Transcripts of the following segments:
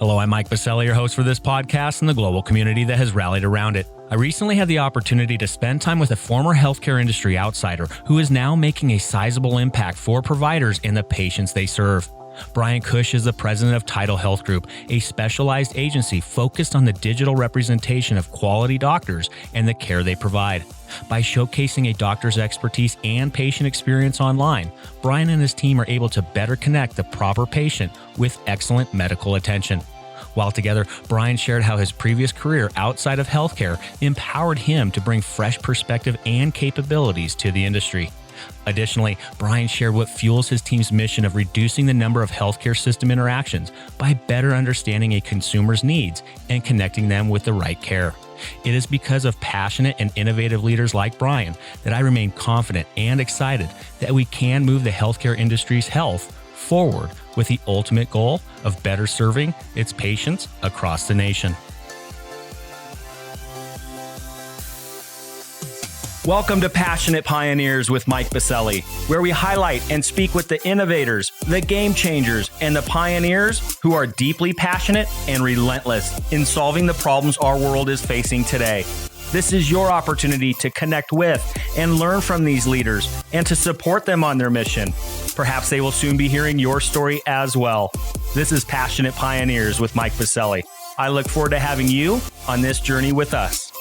Hello, I'm Mike Biselli, your host for this podcast and the global community that has rallied around it. I recently had the opportunity to spend time with a former healthcare industry outsider who is now making a sizable impact for providers and the patients they serve. Brian Cush is the president of Tidal Health Group, a specialized agency focused on the digital representation of quality doctors and the care they provide. By showcasing a doctor's expertise and patient experience online, Brian and his team are able to better connect the proper patient with excellent medical attention. While together, Brian shared how his previous career outside of healthcare empowered him to bring fresh perspective and capabilities to the industry. Additionally, Brian shared what fuels his team's mission of reducing the number of healthcare system interactions by better understanding a consumer's needs and connecting them with the right care. It is because of passionate and innovative leaders like Brian that I remain confident and excited that we can move the healthcare industry's health forward with the ultimate goal of better serving its patients across the nation. Welcome to Passionate Pioneers with Mike Biselli, where we highlight and speak with the innovators, the game changers, and the pioneers who are deeply passionate and relentless in solving the problems our world is facing today. This is your opportunity to connect with and learn from these leaders and to support them on their mission. Perhaps they will soon be hearing your story as well. This is Passionate Pioneers with Mike Biselli. I look forward to having you on this journey with us.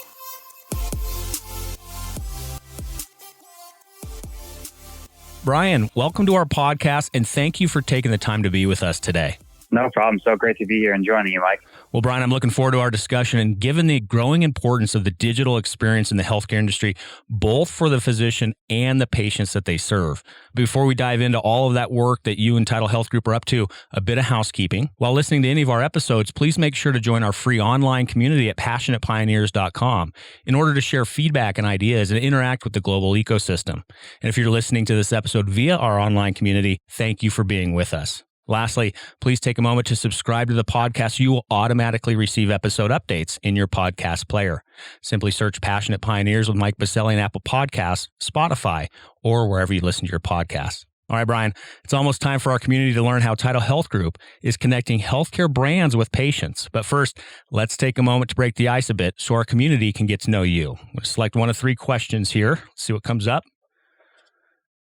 Brian, welcome to our podcast, and thank you for taking the time to be with us today. No problem. So great to be here and joining you, Mike. Well, Brian, I'm looking forward to our discussion. And given the growing importance of the digital experience in the healthcare industry, both for the physician and the patients that they serve, before we dive into all of that work that you and Tidal Health Group are up to, a bit of housekeeping. While listening to any of our episodes, please make sure to join our free online community at passionatepioneers.com in order to share feedback and ideas and interact with the global ecosystem. And if you're listening to this episode via our online community, thank you for being with us. Lastly, please take a moment to subscribe to the podcast so you will automatically receive episode updates in your podcast player. Simply search Passionate Pioneers with Mike Biselli in Apple Podcasts, Spotify, or wherever you listen to your podcasts. All right, Brian, it's almost time for our community to learn how Tidal Health Group is connecting healthcare brands with patients. But first, let's take a moment to break the ice a bit so our community can get to know you. We'll select one of three questions here. Let's see what comes up.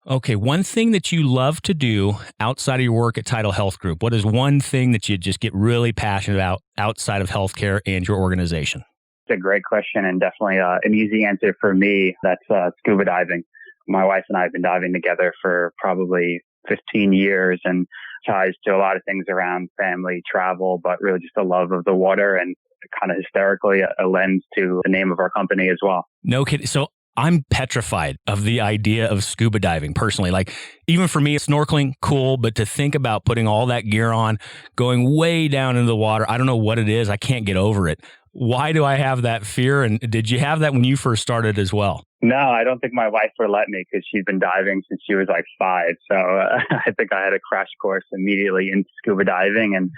Okay, one thing that you love to do outside of your work at Tidal Health Group. What is one thing that you just get really passionate about outside of healthcare and your organization? It's a great question and definitely an easy answer for me. That's scuba diving. My wife and I have been diving together for probably 15 years and ties to a lot of things around family, travel, but really just a love of the water and kind of hysterically a lens to the name of our company as well. No kidding. So I'm petrified of the idea of scuba diving personally. Like, even for me, snorkeling, cool, but to think about putting all that gear on, going way down into the water, I don't know what it is. I can't get over it. Why do I have that fear? And did you have that when you first started as well? No, I don't think my wife would let me because she's been diving since she was like 5. So I think I had a crash course immediately into scuba diving. And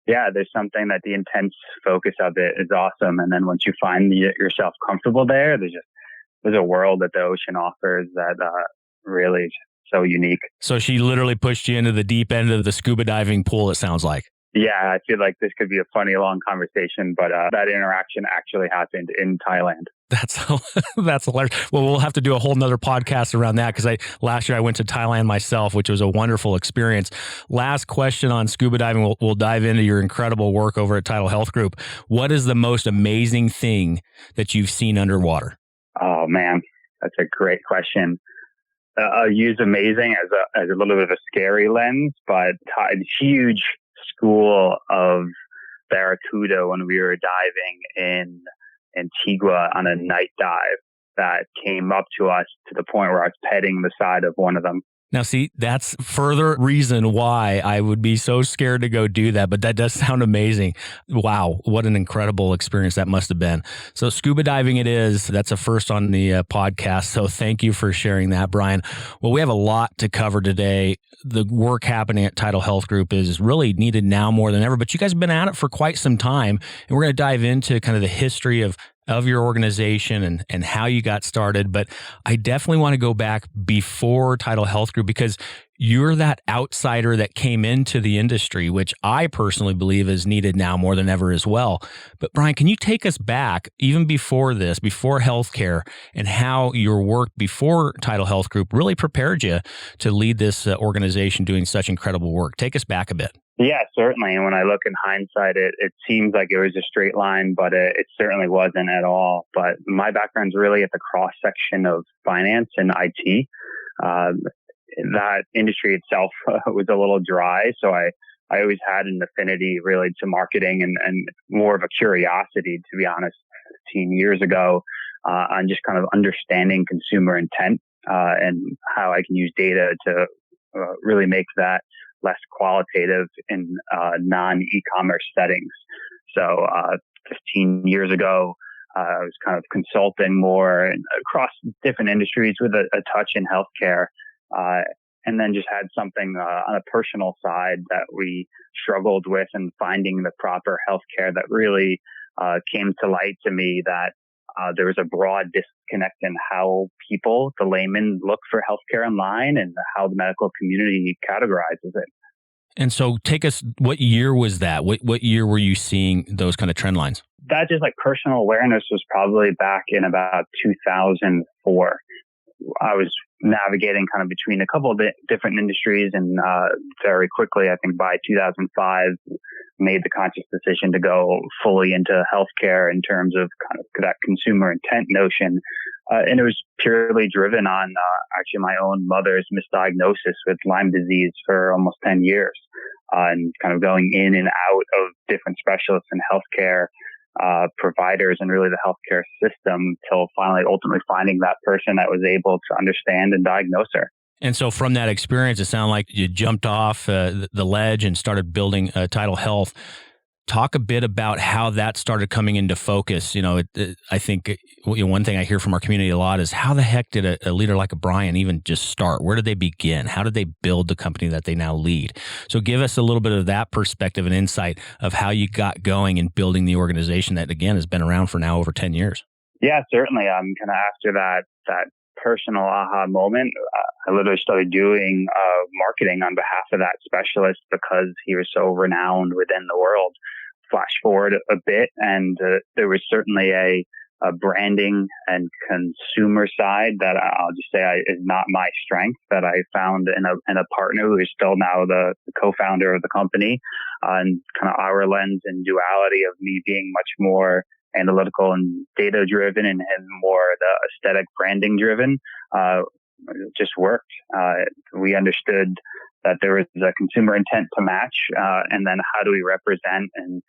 yeah, there's something that the intense focus of it is awesome. And then once you find yourself comfortable there, there's a world that the ocean offers that really is so unique. So she literally pushed you into the deep end of the scuba diving pool, it sounds like. Yeah, I feel like this could be a funny, long conversation, but that interaction actually happened in Thailand. That's hilarious. Well, we'll have to do a whole nother podcast around that because last year I went to Thailand myself, which was a wonderful experience. Last question on scuba diving. We'll dive into your incredible work over at Tidal Health Group. What is the most amazing thing that you've seen underwater? Oh man, that's a great question. I'll use amazing as a little bit of a scary lens, but a huge school of barracuda when we were diving in Antigua on a night dive that came up to us to the point where I was petting the side of one of them. Now, see, that's further reason why I would be so scared to go do that, but that does sound amazing. Wow, what an incredible experience that must have been. So scuba diving it is. That's a first on the podcast, so thank you for sharing that, Brian. Well, we have a lot to cover today. The work happening at Tidal Health Group is really needed now more than ever, but you guys have been at it for quite some time, and we're going to dive into kind of the history of your organization and how you got started. But I definitely want to go back before Tidal Health Group because You're that outsider that came into the industry, which I personally believe is needed now more than ever as well. But Brian, can you take us back even before this, before healthcare, and how your work before Tidal Health Group really prepared you to lead this organization doing such incredible work? Take us back a bit. Yeah, certainly. And when I look in hindsight, it seems like it was a straight line, but it certainly wasn't at all. But my background's really at the cross section of finance and IT. That industry itself was a little dry. So I always had an affinity really to marketing and more of a curiosity, to be honest, 15 years ago, on just kind of understanding consumer intent, and how I can use data to really make that less qualitative in non-e-commerce settings. So 15 years ago, I was kind of consulting more and across different industries with a touch in healthcare. And then just had something on a personal side that we struggled with, and finding the proper healthcare that really came to light to me that there was a broad disconnect in how people, the layman, look for healthcare online and how the medical community categorizes it. And so take us, what year was that? What year were you seeing those kind of trend lines? That just like personal awareness was probably back in about 2004. I was navigating kind of between a couple of different industries, and very quickly, I think by 2005, made the conscious decision to go fully into healthcare in terms of kind of that consumer intent notion. And it was purely driven on actually my own mother's misdiagnosis with Lyme disease for almost 10 years, and kind of going in and out of different specialists in healthcare providers and really the healthcare system, till finally ultimately finding that person that was able to understand and diagnose her. And so from that experience, it sounded like you jumped off the ledge and started building Tidal Health. Talk a bit about how that started coming into focus. I think one thing I hear from our community a lot is, how the heck did a leader like a Brian even just start? Where did they begin? How did they build the company that they now lead? So give us a little bit of that perspective and insight of how you got going in building the organization that, again, has been around for now over 10 years. Yeah, certainly. Kind of after that personal aha moment, I literally started doing marketing on behalf of that specialist because he was so renowned within the world. Flash forward a bit, and there was certainly a branding and consumer side that I'll just say is not my strength, that I found in a partner who is still now the co-founder of the company, and kind of our lens and duality of me being much more analytical and data driven and more the aesthetic branding driven, just worked. We understood that there was a consumer intent to match, and then how do we represent and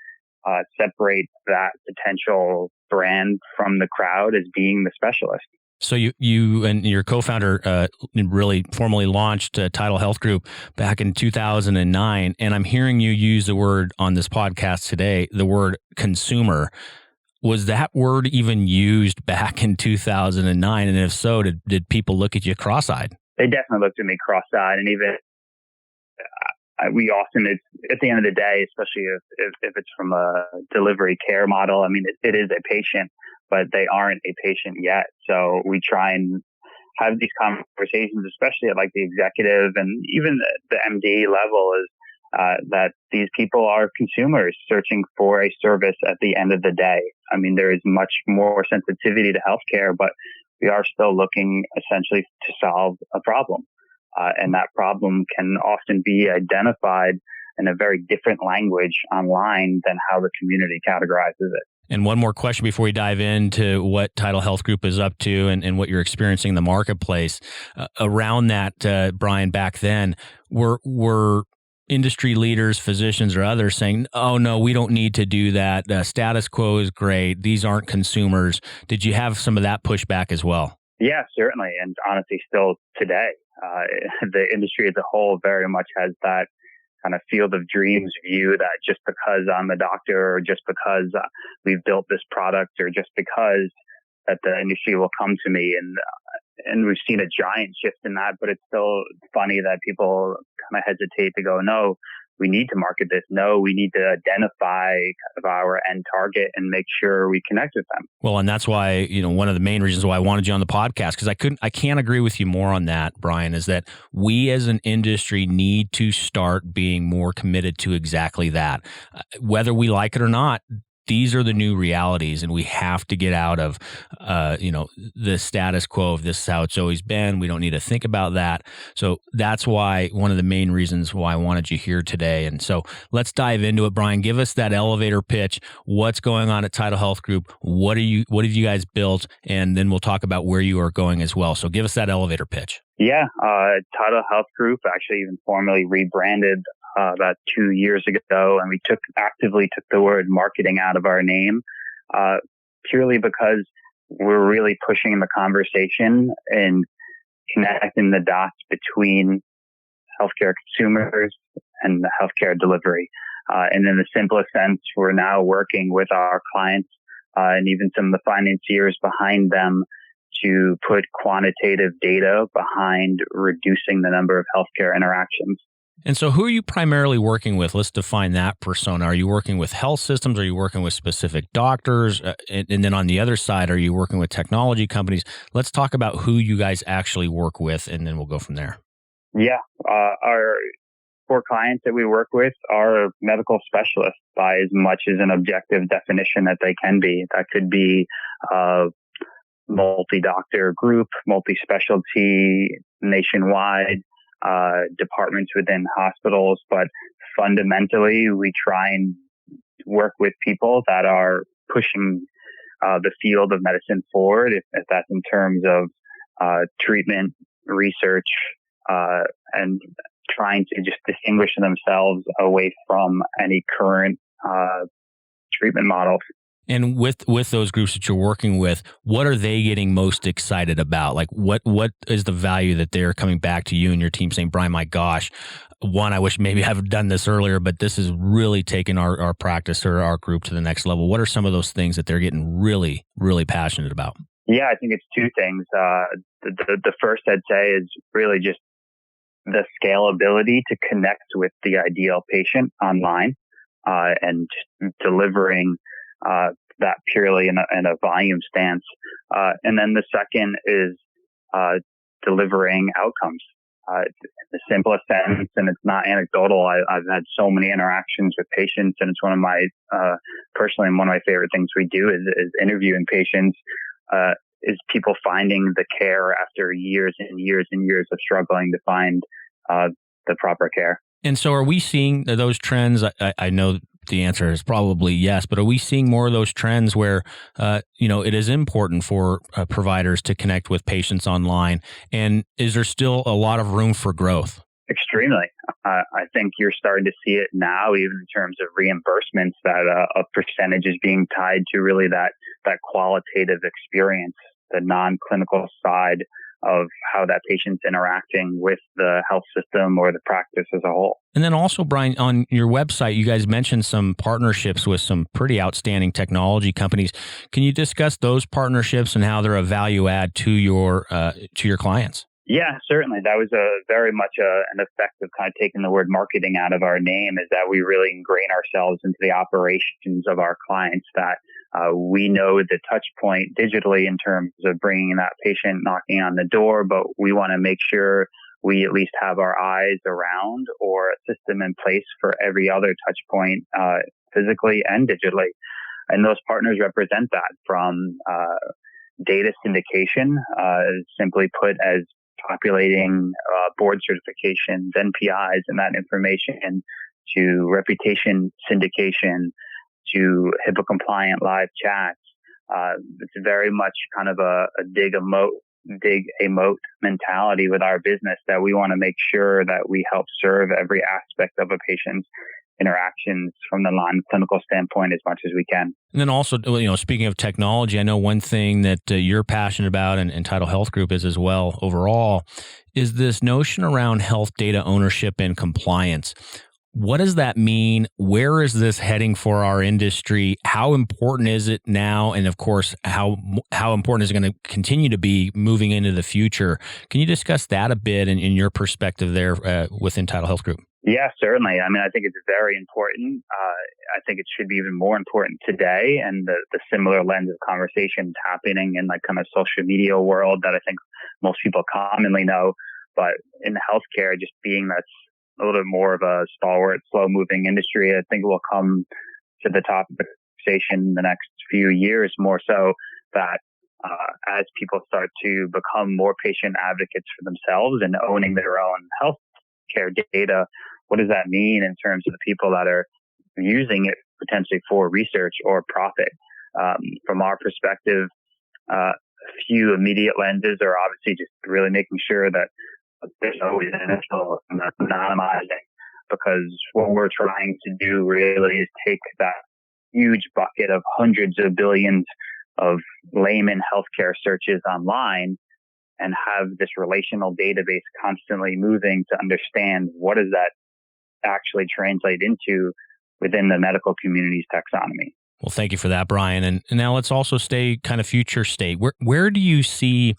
separate that potential brand from the crowd as being the specialist. So you and your co-founder really formally launched Tidal Health Group back in 2009, and I'm hearing you use the word on this podcast today, the word consumer. Was that word even used back in 2009? And if so, did people look at you cross-eyed? They definitely looked at me cross-eyed, and even we often, it's at the end of the day, especially if it's from a delivery care model, I mean, it is a patient, but they aren't a patient yet. So we try and have these conversations, especially at like the executive and even the MD level, is that these people are consumers searching for a service at the end of the day. I mean, there is much more sensitivity to healthcare, but we are still looking essentially to solve a problem. And that problem can often be identified in a very different language online than how the community categorizes it. And one more question before we dive into what Tidal Health Group is up to and what you're experiencing in the marketplace. Around that, Brian, back then, were industry leaders, physicians, or others saying, oh, no, we don't need to do that. Status quo is great. These aren't consumers. Did you have some of that pushback as well? Yeah, certainly. And honestly, still today, the industry as a whole very much has that kind of field of dreams view that just because I'm a doctor, or just because we've built this product, or just because that the industry will come to me. And we've seen a giant shift in that, but it's still funny that people kind of hesitate to go, no, we need to market this. No, we need to identify kind of our end target and make sure we connect with them. Well, and that's why, one of the main reasons why I wanted you on the podcast, because I can't agree with you more on that, Brian, is that we as an industry need to start being more committed to exactly that. Whether we like it or not, these are the new realities, and we have to get out of, the status quo of this is how it's always been. We don't need to think about that. So that's why one of the main reasons why I wanted you here today. And so let's dive into it, Brian. Give us that elevator pitch. What's going on at Tidal Health Group? What have you guys built? And then we'll talk about where you are going as well. So give us that elevator pitch. Yeah, Tidal Health Group actually even formally rebranded about 2 years ago, and we actively took the word marketing out of our name, purely because we're really pushing the conversation and connecting the dots between healthcare consumers and the healthcare delivery. And in the simplest sense, we're now working with our clients and even some of the financiers behind them to put quantitative data behind reducing the number of healthcare interactions. And so who are you primarily working with? Let's define that persona. Are you working with health systems? Are you working with specific doctors? And then on the other side, are you working with technology companies? Let's talk about who you guys actually work with, and then we'll go from there. Yeah. Our core clients that we work with are medical specialists by as much as an objective definition that they can be. That could be multi-doctor group, multi-specialty, nationwide, departments within hospitals, but fundamentally we try and work with people that are pushing the field of medicine forward, if that's in terms of treatment, research, and trying to just distinguish themselves away from any current treatment models. And with those groups that you're working with, what are they getting most excited about? Like what is the value that they're coming back to you and your team saying, Brian, my gosh, one, I wish maybe I've done this earlier, but this has really taken our practice or our group to the next level. What are some of those things that they're getting really, really passionate about? Yeah, I think it's two things. The first I'd say is really just the scalability to connect with the ideal patient online and delivering that purely in a volume stance. And then the second is delivering outcomes. In the simplest sense, and it's not anecdotal. I've had so many interactions with patients, and it's one of my favorite things we do is interviewing patients, is people finding the care after years and years and years of struggling to find the proper care. And so are we seeing those trends? I know the answer is probably yes, but are we seeing more of those trends where, it is important for providers to connect with patients online? And is there still a lot of room for growth? Extremely. I think you're starting to see it now, even in terms of reimbursements, that a percentage is being tied to really that qualitative experience, the non-clinical side of how that patient's interacting with the health system or the practice as a whole. And then also, Brian, on your website, you guys mentioned some partnerships with some pretty outstanding technology companies. Can you discuss those partnerships and how they're a value add to your clients? Yeah, certainly. That was very much an effect of kind of taking the word marketing out of our name, is that we really ingrain ourselves into the operations of our clients, that we know the touch point digitally in terms of bringing that patient knocking on the door, but we want to make sure we at least have our eyes around or a system in place for every other touch point, physically and digitally. And those partners represent that, from data syndication, simply put as populating board certifications, NPIs, and that information, to reputation syndication, to HIPAA compliant live chats. It's very much kind of a dig a moat mentality with our business, that we want to make sure that we help serve every aspect of a patient's interactions from the non-clinical standpoint as much as we can. And then also, speaking of technology, I know one thing that you're passionate about, and Tidal Health Group is as well overall, is this notion around health data ownership and compliance. What does that mean? Where is this heading for our industry? How important is it now? And of course, how important is it going to continue to be moving into the future? Can you discuss that a bit in your perspective there within Tidal Health Group? Yeah, certainly. I mean, I think it's very important. I think it should be even more important today, and the similar lens of conversations happening in like kind of social media world that I think most people commonly know. But in healthcare, just being that's a little bit more of a stalwart, slow-moving industry, I think will come to the top of the conversation in the next few years more so that as people start to become more patient advocates for themselves and owning their own healthcare data, what does that mean in terms of the people that are using it potentially for research or profit? From our perspective, a few immediate lenses are obviously just really making sure that there's always an initial anonymizing, because what we're trying to do really is take that huge bucket of hundreds of billions of layman healthcare searches online and have this relational database constantly moving to understand what does that actually translate into within the medical community's taxonomy. Well, thank you for that, Brian. And now let's also stay kind of future state. Where do you see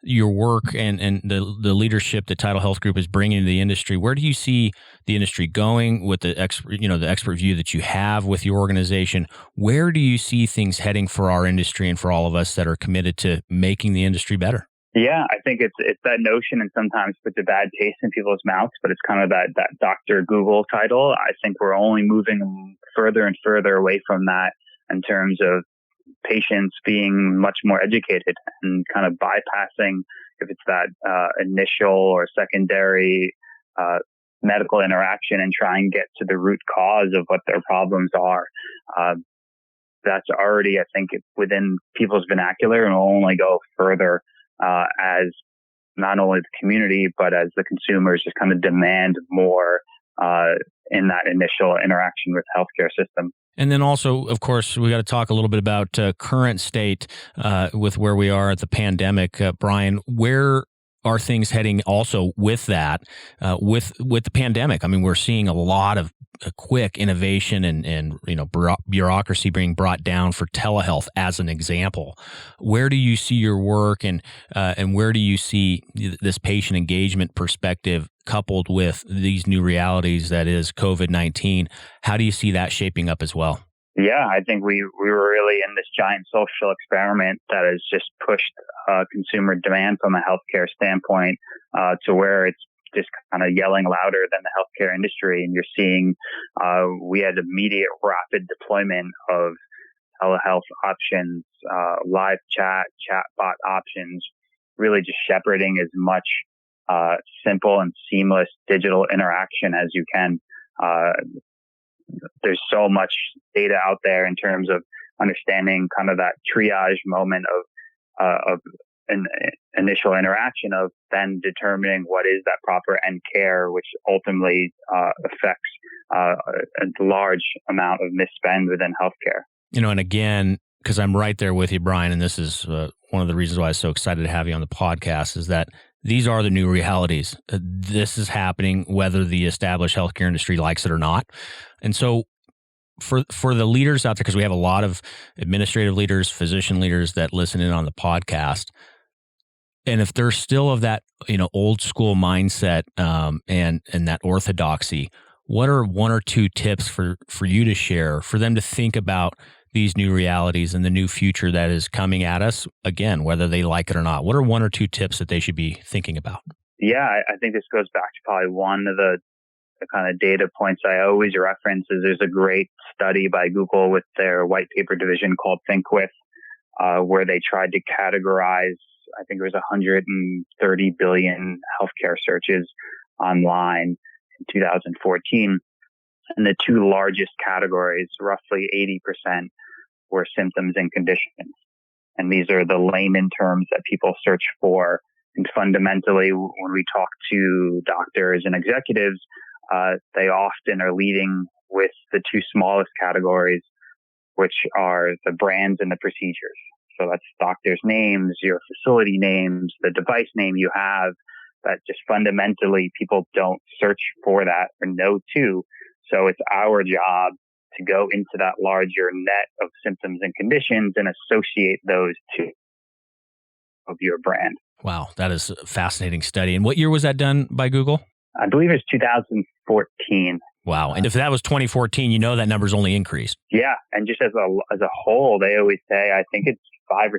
your work and the leadership that Tidal Health Group is bringing to the industry? Where do you see the industry going with the expert view that you have with your organization? Where do you see things heading for our industry and for all of us that are committed to making the industry better? Yeah, I think it's that notion, and sometimes puts a bad taste in people's mouths, but it's kind of that Dr. Google title. I think we're only moving further and further away from that in terms of patients being much more educated and kind of bypassing, if it's that initial or secondary medical interaction, and try and get to the root cause of what their problems are. That's already, I think, within people's vernacular, and will only go further as not only the community, but as the consumers just kind of demand more in that initial interaction with the healthcare system. And then also, of course, we got to talk a little bit about current state with where we are at the pandemic. Brian, where are things heading also with that, with the pandemic? I mean, we're seeing a lot of quick innovation and bureaucracy being brought down for telehealth as an example. Where do you see your work and where do you see this patient engagement perspective coupled with these new realities that is COVID-19? How do you see that shaping up as well? Yeah, I think we were really in this giant social experiment that has just pushed consumer demand from a healthcare standpoint to where it's just kind of yelling louder than the healthcare industry. And you're seeing we had immediate rapid deployment of telehealth options, live chatbot options, really just shepherding as much simple and seamless digital interaction as you can. There's so much data out there in terms of understanding kind of that triage moment of an initial interaction, of then determining what is that proper end care, which ultimately affects a large amount of misspend within healthcare. And again, because I'm right there with you, Brian, and this is one of the reasons why I'm so excited to have you on the podcast, is that these are the new realities. This is happening whether the established healthcare industry likes it or not. And so for the leaders out there, because we have a lot of administrative leaders, physician leaders that listen in on the podcast, and if they're still of that old school mindset and that orthodoxy, what are one or two tips for you to share for them to think about these new realities and the new future that is coming at us, again, whether they like it or not? What are one or two tips that they should be thinking about? Yeah, I think this goes back to probably one of the kind of data points I always reference is there's a great study by Google with their white paper division called ThinkWith, where they tried to categorize, I think it was 130 billion healthcare searches online in 2014. And the two largest categories, roughly 80%, were symptoms and conditions. And these are the layman terms that people search for. And fundamentally, when we talk to doctors and executives, they often are leading with the two smallest categories, which are the brands and the procedures. So that's doctors' names, your facility names, the device name you have, that just fundamentally people don't search for that or know to. So it's our job to go into that larger net of symptoms and conditions and associate those to of your brand. Wow, that is a fascinating study. And what year was that done by Google? I believe it's 2014. Wow. And if that was 2014, that number's only increased. Yeah. And just as a whole, they always say, I think it's 5 or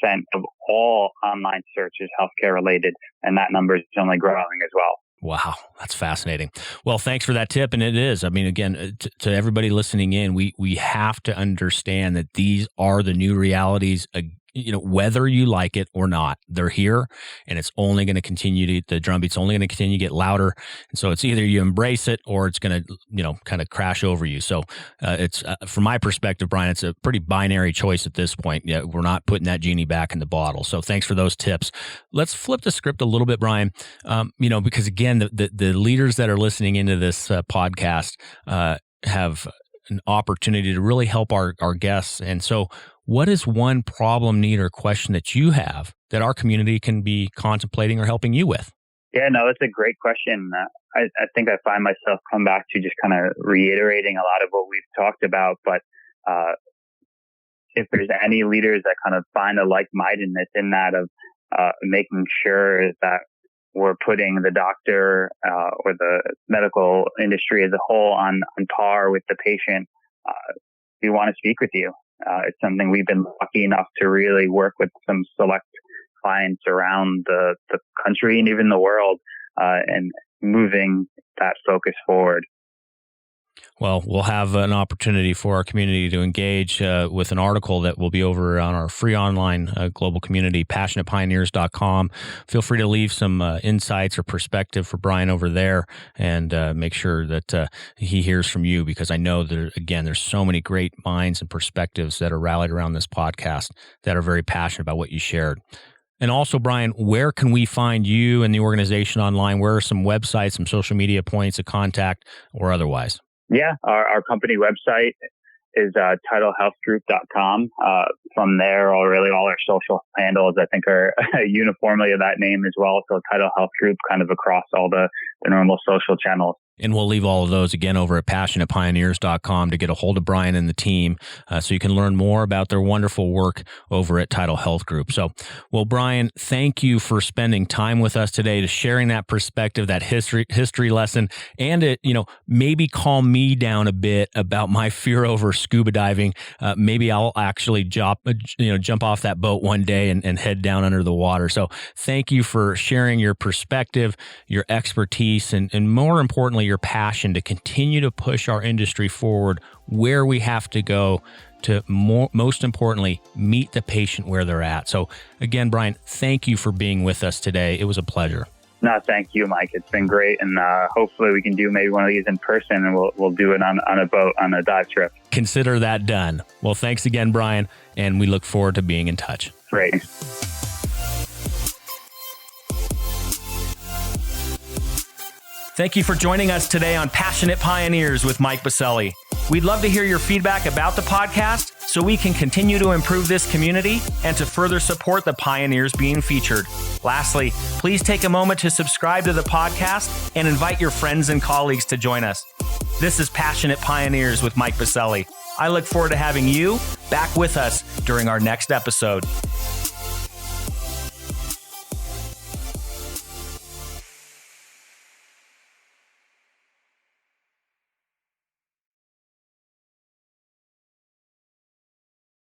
6% of all online searches healthcare related. And that number is only growing as well. Wow, that's fascinating. Well, thanks for that tip. And it is. I mean, again, to everybody listening in, we have to understand that these are the new realities. Whether you like it or not, they're here, and it's only going to continue the drumbeat's only going to continue to get louder. And so it's either you embrace it or it's going to, kind of crash over you. So it's from my perspective, Brian, it's a pretty binary choice at this point. Yeah, we're not putting that genie back in the bottle. So thanks for those tips. Let's flip the script a little bit, Brian. Because again, the leaders that are listening into this podcast have an opportunity to really help our guests. And so what is one problem, need, or question that you have that our community can be contemplating or helping you with? Yeah, no, that's a great question. I think I find myself come back to just kind of reiterating a lot of what we've talked about. But if there's any leaders that kind of find a like-mindedness in that of making sure that we're putting the doctor or the medical industry as a whole on par with the patient, we want to speak with you. It's something we've been lucky enough to really work with some select clients around the country and even the world, and moving that focus forward. Well, we'll have an opportunity for our community to engage with an article that will be over on our free online global community, passionatepioneers.com. Feel free to leave some insights or perspective for Brian over there, and make sure that he hears from you, because I know there's so many great minds and perspectives that are rallied around this podcast that are very passionate about what you shared. And also, Brian, where can we find you and the organization online? Where are some websites, some social media points of contact, or otherwise? Yeah, our company website is titlehealthgroup.com. From there, all our social handles, I think, are uniformly of that name as well. So Title Health Group kind of across all the normal social channels. And we'll leave all of those again over at passionatepioneers.com to get a hold of Brian and the team, so you can learn more about their wonderful work over at Title Health Group. So, well, Brian, thank you for spending time with us today, to sharing that perspective, that history lesson, and to, maybe calm me down a bit about my fear over scuba diving. Maybe I'll actually jump off that boat one day and head down under the water. So thank you for sharing your perspective, your expertise, and more importantly, your passion to continue to push our industry forward where we have to go to, most importantly, meet the patient where they're at. So again, Brian, thank you for being with us today. It was a pleasure. No, thank you, Mike. It's been great. And hopefully we can do maybe one of these in person, and we'll do it on a boat, on a dive trip. Consider that done. Well, thanks again, Brian, and we look forward to being in touch. Great. Thank you for joining us today on Passionate Pioneers with Mike Biselli. We'd love to hear your feedback about the podcast so we can continue to improve this community and to further support the pioneers being featured. Lastly, please take a moment to subscribe to the podcast and invite your friends and colleagues to join us. This is Passionate Pioneers with Mike Biselli. I look forward to having you back with us during our next episode.